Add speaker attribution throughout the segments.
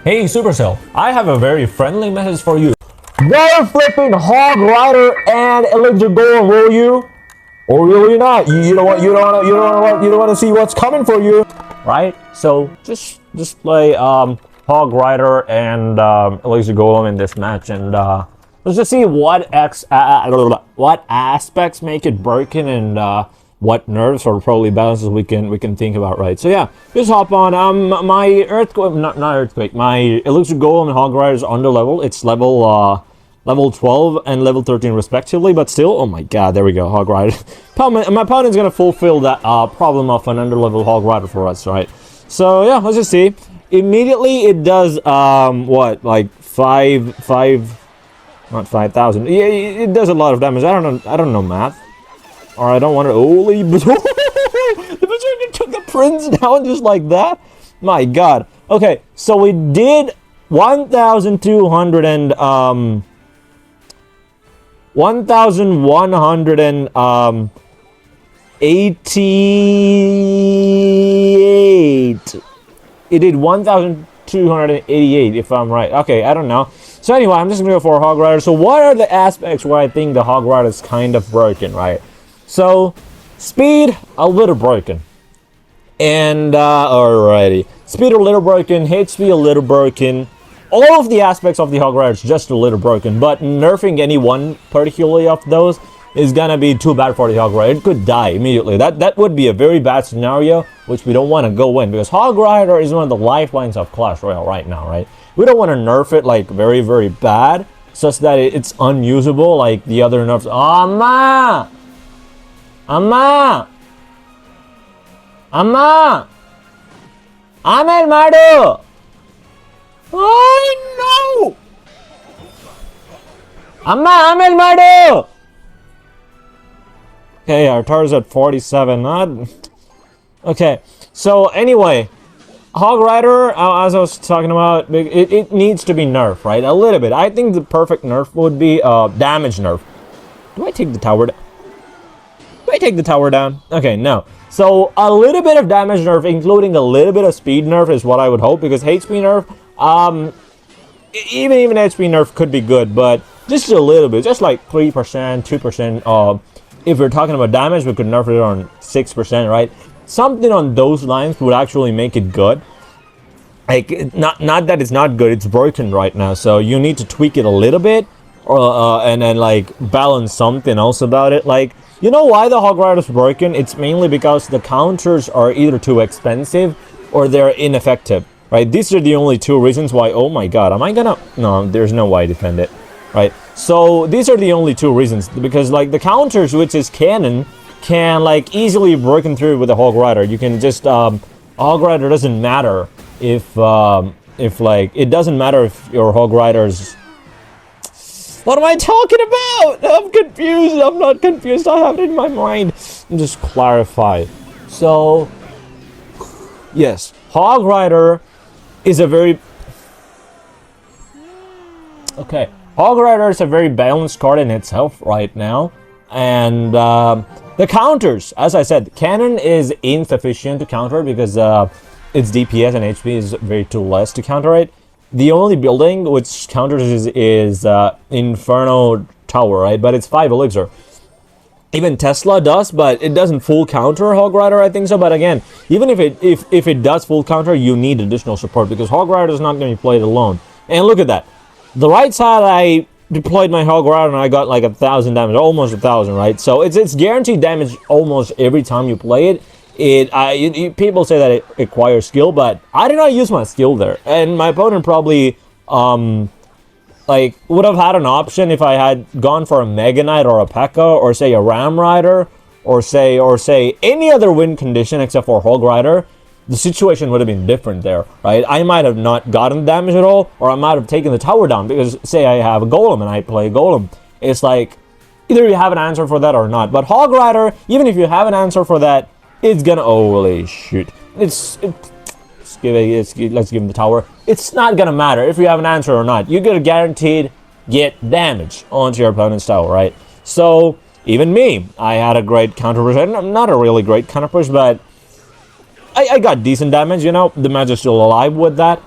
Speaker 1: Hey Supercell, I have a very friendly message for you. They're flipping Hog Rider and Elixir Golem, will you? Or will you not? You don't want to see what's coming for you, right? So just play Hog Rider and Elixir Golem in this match, and let's just see what aspects make it broken and what nerfs or probably balances we can think about, right? So yeah, just hop on. My earthquake, not earthquake. My Elixir Golem and Hog Rider is under level. It's level 12 and level 13 respectively, but still, oh my god, there we go, Hog Rider. My opponent's gonna fulfill that problem of an under-level Hog Rider for us, right? So yeah, let's just see. Immediately it does what, like not 5,000. Yeah, it does a lot of damage. I don't know math. Or I don't want to. Holy, the Berserker took the prince down just like that. My god. Okay, so we did 1,188. It did 1,288, if I'm right. Okay, I don't know. So anyway, I'm just gonna go for a Hog Rider. So what are the aspects where I think the Hog Rider is kind of broken, right? So speed a little broken, and alrighty, speed a little broken, HP a little broken. All of the aspects of the Hog Rider is just a little broken, but nerfing any one particularly of those is gonna be too bad for the Hog Rider. It could die immediately. That would be a very bad scenario, which we don't want to go in, because Hog Rider is one of the lifelines of Clash Royale right now, right? We don't want to nerf it like very, very bad, such that it's unusable like the other nerfs. Amma! Amel Madu! Oh no! Amma, Amel Madu! Okay, our tower's at 47. Okay, so anyway, Hog Rider, as I was talking about, it needs to be nerfed, right? A little bit. I think the perfect nerf would be damage nerf. Do I take the tower down? Okay, no. So a little bit of damage nerf, including a little bit of speed nerf, is what I would hope, because HP nerf, even HP nerf could be good, but just a little bit, just like 3%, 2%. If we're talking about damage, we could nerf it on 6%, right? Something on those lines would actually make it good. Like, not that it's not good, it's broken right now, so you need to tweak it a little bit, and then like balance something else about it. Like, you know why the Hog Rider is broken? It's mainly because the counters are either too expensive or they're ineffective, right? These are the only two reasons why. Oh my god, am I gonna? No, there's no way I defend it, right? So these are the only two reasons, because like the counters, which is cannon, can like easily be broken through with a Hog Rider. You can just Hog Rider doesn't matter if like it doesn't matter if your Hog Rider's. What am I talking about? I'm confused. I'm not confused. I have it in my mind. Just clarify. So, yes, Hog Rider is a very... Okay, Hog Rider is a very balanced card in itself right now. And the counters, as I said, cannon is insufficient to counter because its DPS and HP is very too less to counter it. The only building which counters is Inferno Tower, right? But it's 5 Elixir. Even Tesla does, but it doesn't full counter Hog Rider, I think so. But again, even if it does full counter, you need additional support, because Hog Rider is not going to be played alone. And look at that. The right side, I deployed my Hog Rider and I got like 1,000 damage, almost 1,000, right? So it's guaranteed damage almost every time you play it. People say that it requires skill, but I did not use my skill there, and my opponent probably like would have had an option if I had gone for a Mega Knight or a P.E.K.K.A. or say a Ram Rider or say any other win condition except for Hog Rider. The situation would have been different there, right? I might have not gotten damage at all, or I might have taken the tower down, because say I have a Golem and I play Golem. It's like either you have an answer for that or not. But Hog Rider, even if you have an answer for that, it's gonna, holy shoot, let's give him the tower. It's not gonna matter if you have an answer or not. You're gonna guaranteed get damage onto your opponent's tower, right? So even me, I had a great counter push. Not a really great counter push, but I got decent damage, you know. The match is still alive with that.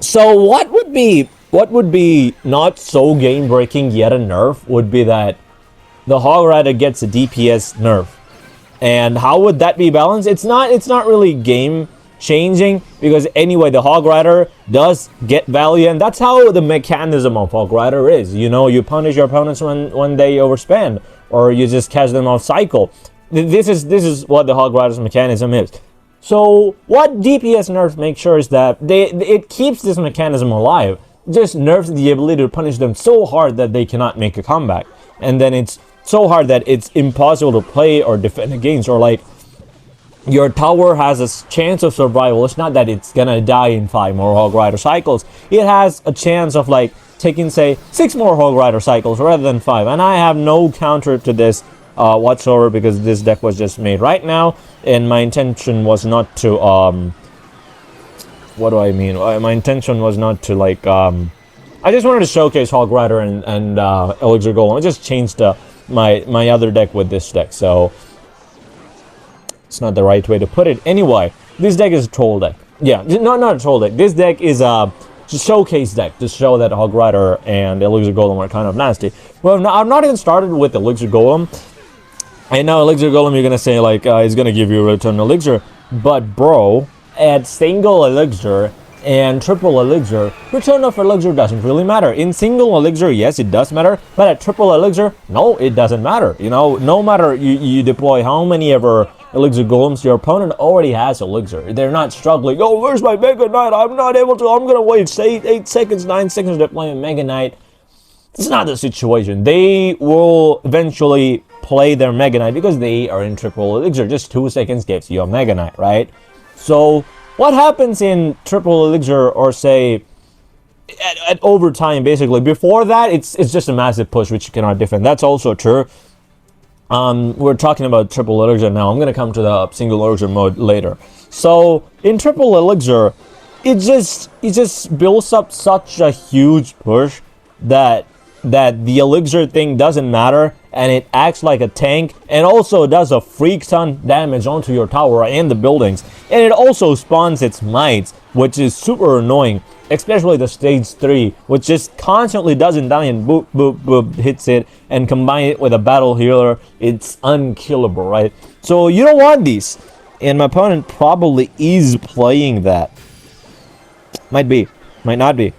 Speaker 1: So what would be not so game breaking yet a nerf would be that the Hog Rider gets a DPS nerf. And how would that be balanced? It's not really game changing, because anyway the Hog Rider does get value, and that's how the mechanism of Hog Rider is. You know, you punish your opponents when they overspend, or you just catch them off cycle. This is what the Hog Rider's mechanism is. So what DPS nerf makes sure is that it keeps this mechanism alive. Just nerfs the ability to punish them so hard that they cannot make a comeback, and then it's so hard that it's impossible to play or defend against, or like your tower has a chance of survival. It's not that it's gonna die in 5 more Hog Rider cycles. It has a chance of like taking, say, 6 more Hog Rider cycles rather than 5. And I have no counter to this whatsoever, because this deck was just made right now, and my intention was not to what do I mean? My intention was not to like I just wanted to showcase Hog Rider and Elixir Golem. I just changed my other deck with this deck, so it's not the right way to put it. Anyway, this deck is a troll deck. Yeah, not a troll deck. This deck is a showcase deck to show that Hog Rider and Elixir Golem are kind of nasty. Well, I've not even started with Elixir Golem. I know Elixir Golem, you're gonna say like it's gonna give you a return elixir, but bro, at single elixir and triple elixir, return of elixir doesn't really matter. In single elixir, yes, it does matter, but at triple elixir, no, it doesn't matter. You know, no matter you deploy how many ever elixir golems, your opponent already has elixir. They're not struggling. Oh, where's my Mega Knight? I'm not able to. I'm gonna wait 8 seconds, 9 seconds to deploy a Mega Knight. It's not the situation. They will eventually play their Mega Knight because they are in triple elixir. Just 2 seconds gets you a Mega Knight, right? So what happens in triple elixir, or say at overtime, basically before that, it's just a massive push which you cannot defend. That's also true. We're talking about triple elixir now. I'm gonna come to the single elixir mode later. So in triple elixir, it just builds up such a huge push that the elixir thing doesn't matter, and it acts like a tank, and also does a freak ton damage onto your tower and the buildings, and it also spawns its mites, which is super annoying, especially the stage 3, which just constantly doesn't die and boop boop boop hits it, and combine it with a battle healer, it's unkillable, right? So you don't want these, and my opponent probably is playing that. Might be, might not be.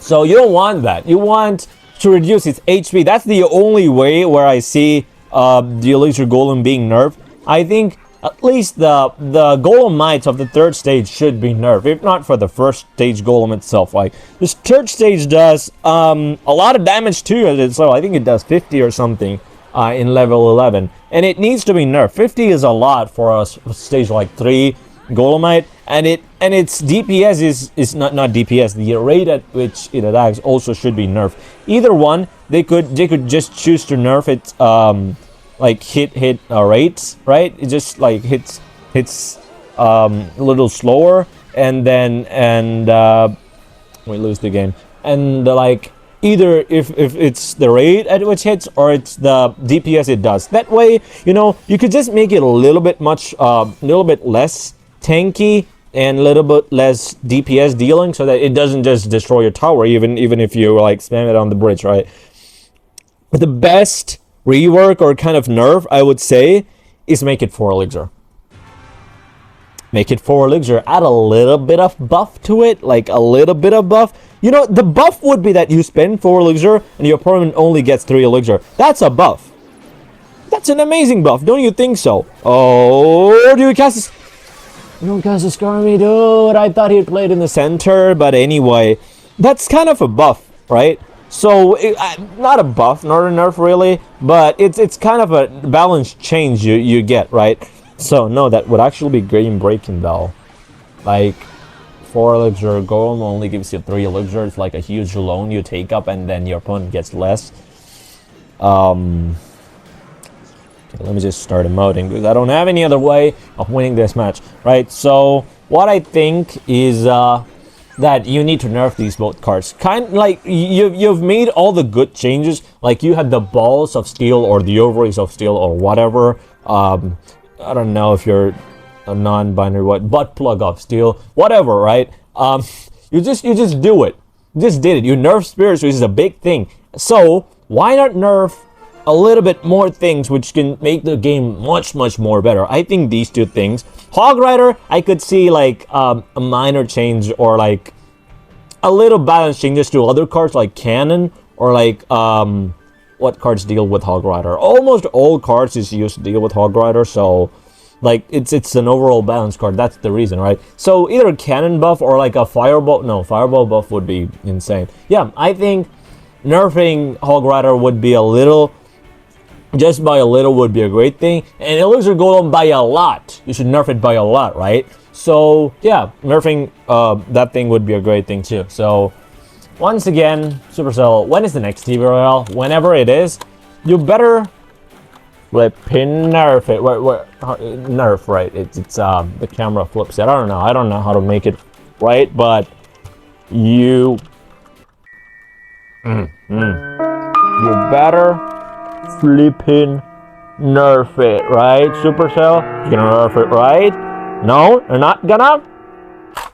Speaker 1: So you don't want that. You want to reduce its HP. That's the only way where I see the Elixir Golem being nerfed. I think at least the Golem Mites of the 3rd stage should be nerfed, if not for the 1st stage Golem itself. Like, this 3rd stage does a lot of damage to it, so I think it does 50 or something in level 11, and it needs to be nerfed. 50 is a lot for a stage like 3 Golemite, and its DPS is not DPS. The rate at which it attacks also should be nerfed. Either one, they could just choose to nerf it, like hit rates, right? It just like hits a little slower, and then we lose the game. And like either if it's the rate at which hits, or it's the DPS it does. That way, you know, you could just make it a little bit less tanky and a little bit less DPS dealing, so that it doesn't just destroy your tower, even if you like spam it on the bridge, right? But the best rework or kind of nerf, I would say, is make it 4 elixir. Make it 4 elixir. Add a little bit of buff to it, like a little bit of buff. You know, the buff would be that you spend 4 elixir and your opponent only gets 3 elixir. That's a buff. That's an amazing buff, don't you think so? Oh, do we cast this? You don't cast a Skarmy, dude. I thought he played in the center, but anyway, that's kind of a buff, right? So, not a buff, not a nerf really, but it's kind of a balanced change you get, right? So, no, that would actually be game breaking though. Like, 4 elixir golem only gives you 3 elixir. It's like a huge loan you take up, and then your opponent gets less. Let me just start emoting, because I don't have any other way of winning this match, right? So what I think is that you need to nerf these both cards. Kind like you've made all the good changes, like you had the balls of steel or the ovaries of steel or whatever. I don't know if you're a non-binary, what, butt plug of steel, whatever, right? You You just do it. You just did it. You nerf spirits, which is a big thing. So why not nerf a little bit more things which can make the game much more better? I think these two things. Hog Rider, I could see like a minor change or like a little balance changes to other cards like Cannon or like what cards deal with Hog Rider. Almost all cards is used to deal with Hog Rider, so like it's an overall balance card. That's the reason, right? So either a Cannon buff or like a Fireball. No, Fireball buff would be insane. Yeah, I think nerfing Hog Rider would be a little. Just by a little would be a great thing, and Elixir Golem by a lot. You should nerf it by a lot, right? So yeah, nerfing that thing would be a great thing too. So once again, Supercell, when is the next TV Royale? Whenever it is, you better flipping nerf it. Nerf, right? It's the camera flips it. I don't know how to make it right, but you you better flipping nerf it, right? Supercell, you're gonna nerf it, right? No, you're not gonna.